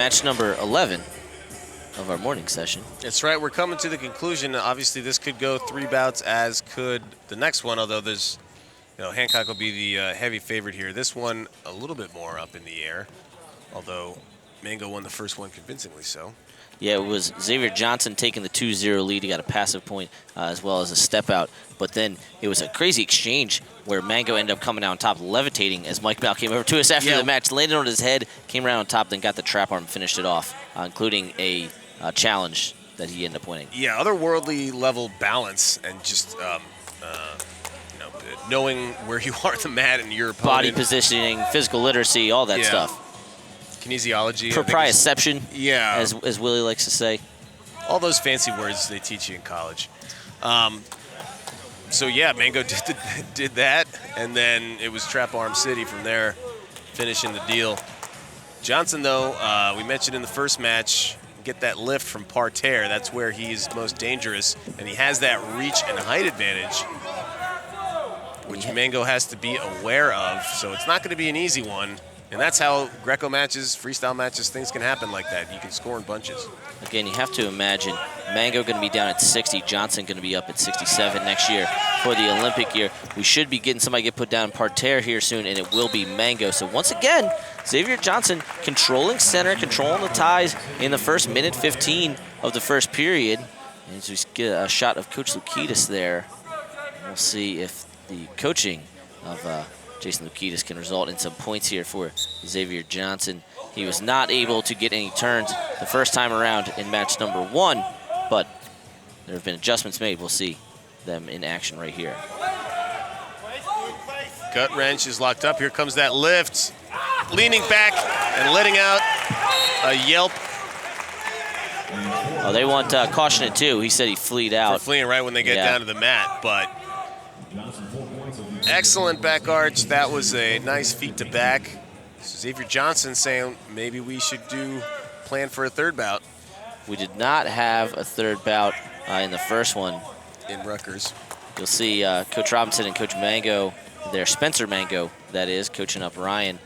Match number 11 of our morning session. That's right. We're coming to the conclusion. Obviously, this could go 3 bouts, as could the next one, although there's, Hancock will be the heavy favorite here. This one a little bit more up in the air, although Mango won the first one convincingly so. Yeah, it was Xavier Johnson taking the 2-0 lead. He got a passive point as well as a step out. But then it was a crazy exchange where Mango ended up coming out on top, levitating as Mike Mal came over to us after the match, landed on his head, came around on top, then got the trap arm and finished it off, including a challenge that he ended up winning. Yeah, otherworldly level balance and just knowing where you are on the mat and your opponent. Body positioning, physical literacy, all that stuff. Kinesiology. Proprioception, as Willie likes to say. All those fancy words they teach you in college. So, yeah, Mango did that, and then it was Trap Arm City from there, finishing the deal. Johnson, though, we mentioned in the first match, get that lift from parterre. That's where he's most dangerous, and he has that reach and height advantage, which Mango has to be aware of. So it's not going to be an easy one. And that's how Greco matches, freestyle matches, things can happen like that. You can score in bunches. Again, you have to imagine Mango going to be down at 60, Johnson going to be up at 67 next year for the Olympic year. We should be getting somebody get put down parterre here soon, and it will be Mango. So once again, Xavier Johnson controlling center, controlling the ties in the first minute 15 of the first period. And as we get a shot of Coach Lukitas there, we'll see if the coaching of Jason Lukitas can result in some points here for Xavier Johnson. He was not able to get any turns the first time around in match number 1, but there have been adjustments made. We'll see them in action right here. Gut wrench is locked up. Here comes that lift. Leaning back and letting out a yelp. Oh, they want caution it too. He said he fleed out. For fleeing right when they get down to the mat, but excellent back arch. That was a nice feet to back. Xavier Johnson saying maybe we should plan for a third bout. We did not have a third bout in the first one. In Rutgers. You'll see Coach Robinson and Coach Mango, there, Spencer Mango, that is, coaching up Ryan.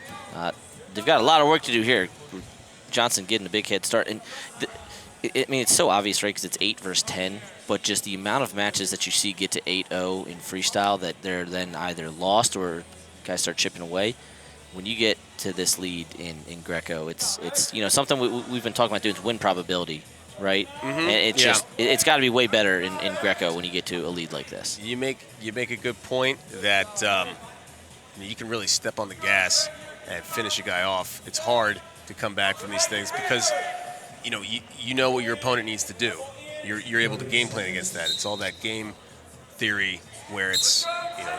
They've got a lot of work to do here. Johnson getting a big head start. And it's so obvious, right, because it's 8 versus 10. But just the amount of matches that you see get to 8-0 in freestyle that they're then either lost or guys start chipping away. When you get to this lead in Greco, it's something we've been talking about doing is win probability, right? And it's got to be way better in Greco when you get to a lead like this. You make a good point that you can really step on the gas and finish a guy off. It's hard to come back from these things because you know what your opponent needs to do. You're able to game plan against that. It's all that game theory where it's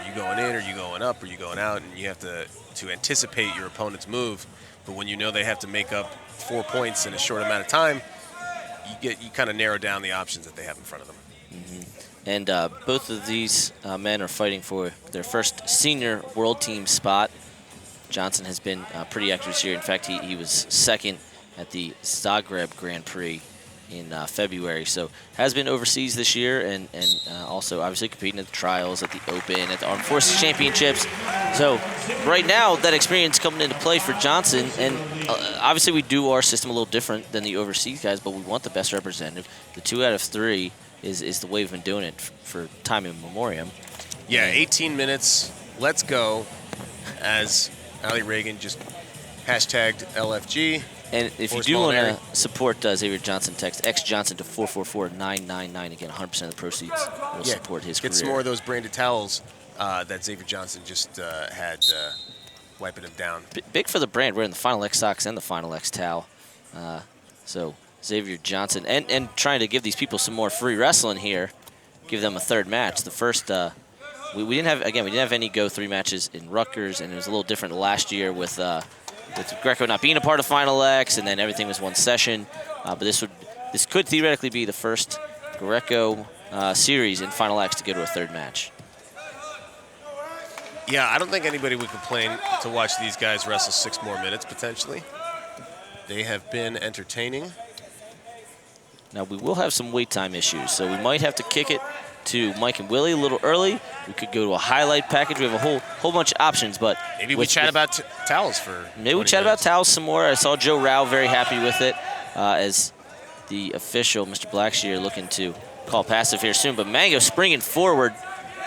you going in or you going up or you going out, and you have to anticipate your opponent's move. But when you know they have to make up 4 points in a short amount of time, you kind of narrow down the options that they have in front of them. And both of these men are fighting for their first senior world team spot. Johnson has been pretty active this year. In fact, he was second at the Zagreb Grand Prix in February, so has been overseas this year and also obviously competing at the trials, at the Open, at the Armed Forces Championships. So right now that experience coming into play for Johnson, and obviously we do our system a little different than the overseas guys, but we want the best representative. The 2 out of 3 is the way we've been doing it for time immemorial. Yeah, 18 minutes, let's go, as Ali Reagan just hashtagged LFG. And if you do want to support Xavier Johnson, text XJohnson to 444-999. Again, 100% of the proceeds will support his career. Get some more of those branded towels that Xavier Johnson just had wiping him down. Big for the brand. We're in the Final X socks and the Final X towel. So Xavier Johnson and trying to give these people some more free wrestling here. Give them a third match. The first we didn't have any Go 3 matches in Rutgers, and it was a little different last year with Greco not being a part of Final X, and then everything was one session. But this could theoretically be the first Greco series in Final X to go to a third match. Yeah, I don't think anybody would complain to watch these guys wrestle 6 more minutes, potentially. They have been entertaining. Now, we will have some wait time issues, so we might have to kick it to Mike and Willie a little early. We could go to a highlight package. We have a whole bunch of options, but maybe we chat about towels for. Maybe we chat about towels some more. I saw Joe Rao very happy with it as the official, Mr. Blackshear, looking to call passive here soon. But Mango springing forward,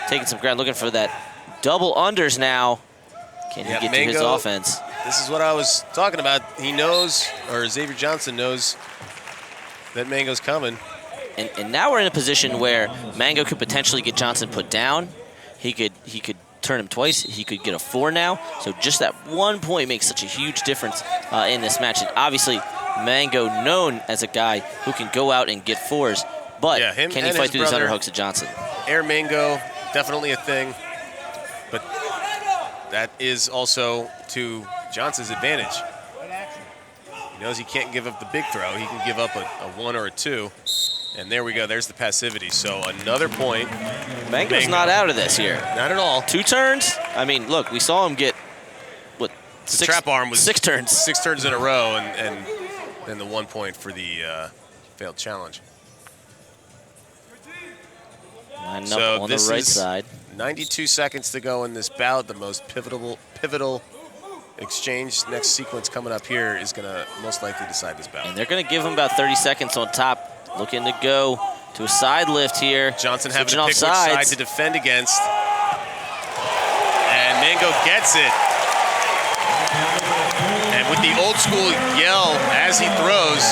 taking some ground, looking for that double unders now. Can he get Mango, to his offense? This is what I was talking about. He knows, or Xavier Johnson knows, that Mango's coming. And now we're in a position where Mango could potentially get Johnson put down. He could turn him twice. He could get a 4 now. So just that 1 point makes such a huge difference in this match. And obviously, Mango known as a guy who can go out and get 4s. But can he fight through these underhooks of Johnson? Air Mango, definitely a thing. But that is also to Johnson's advantage. He knows he can't give up the big throw. He can give up a 1 or a 2. And there we go. There's the passivity. So another point. Mango's not out of this here. Not at all. 2 turns. I mean, look, we saw him get, what, the trap arm was 6 turns. 6 turns in a row, and then the 1 point for the failed challenge. Line up on the right side. 92 seconds to go in this bout. The most pivotal exchange. Next sequence coming up here is going to most likely decide this bout. And they're going to give him about 30 seconds on top. Looking to go to a side lift here. Johnson having to pick which side to defend against. And Mango gets it. And with the old school yell as he throws.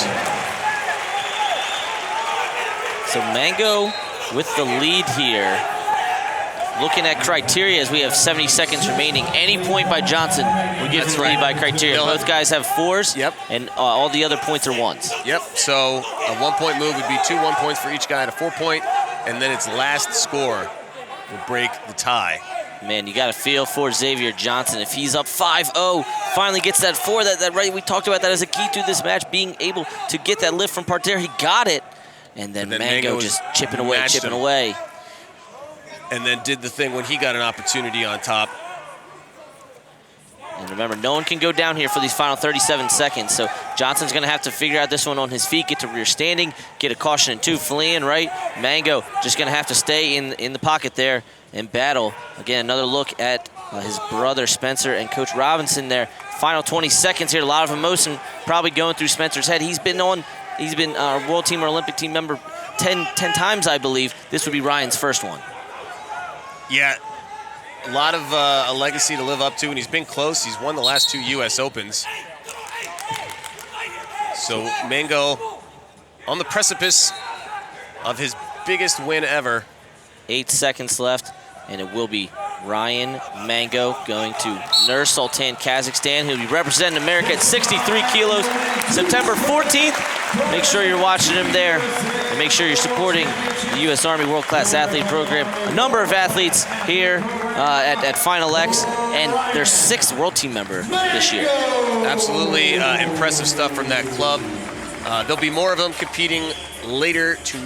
So Mango with the lead here. Looking at criteria as we have 70 seconds remaining. Any point by Johnson will give him the lead by criteria. Both guys have 4s, and all the other points are 1s. Yep, so a 1 point move would be 2 1 points for each guy and a 4 point, and then its last score will break the tie. Man, you got to feel for Xavier Johnson. If he's up 5-0, finally gets that 4, that right, we talked about that as a key to this match, being able to get that lift from parterre. He got it, and then Mango just chipping away. And then did the thing when he got an opportunity on top. And remember, no one can go down here for these final 37 seconds. So Johnson's going to have to figure out this one on his feet, get to rear standing, get a caution in 2, fleeing right. Mango just going to have to stay in the pocket there and battle. Again, another look at his brother Spencer and Coach Robinson there. Final 20 seconds here. A lot of emotion probably going through Spencer's head. He's been a world team or Olympic team member 10 times, I believe. This would be Ryan's first one. Yeah, a lot of a legacy to live up to, and he's been close. He's won the last 2 U.S. Opens. So Mango on the precipice of his biggest win ever. 8 seconds left, and it will be Ryan Mango going to Nur Sultan, Kazakhstan. He'll be representing America at 63 kilos, September 14th. Make sure you're watching him there, and make sure you're supporting the U.S. Army World Class Athlete Program. A number of athletes here at Final X, and their 6th World Team member this year. Absolutely impressive stuff from that club. There'll be more of them competing later tonight.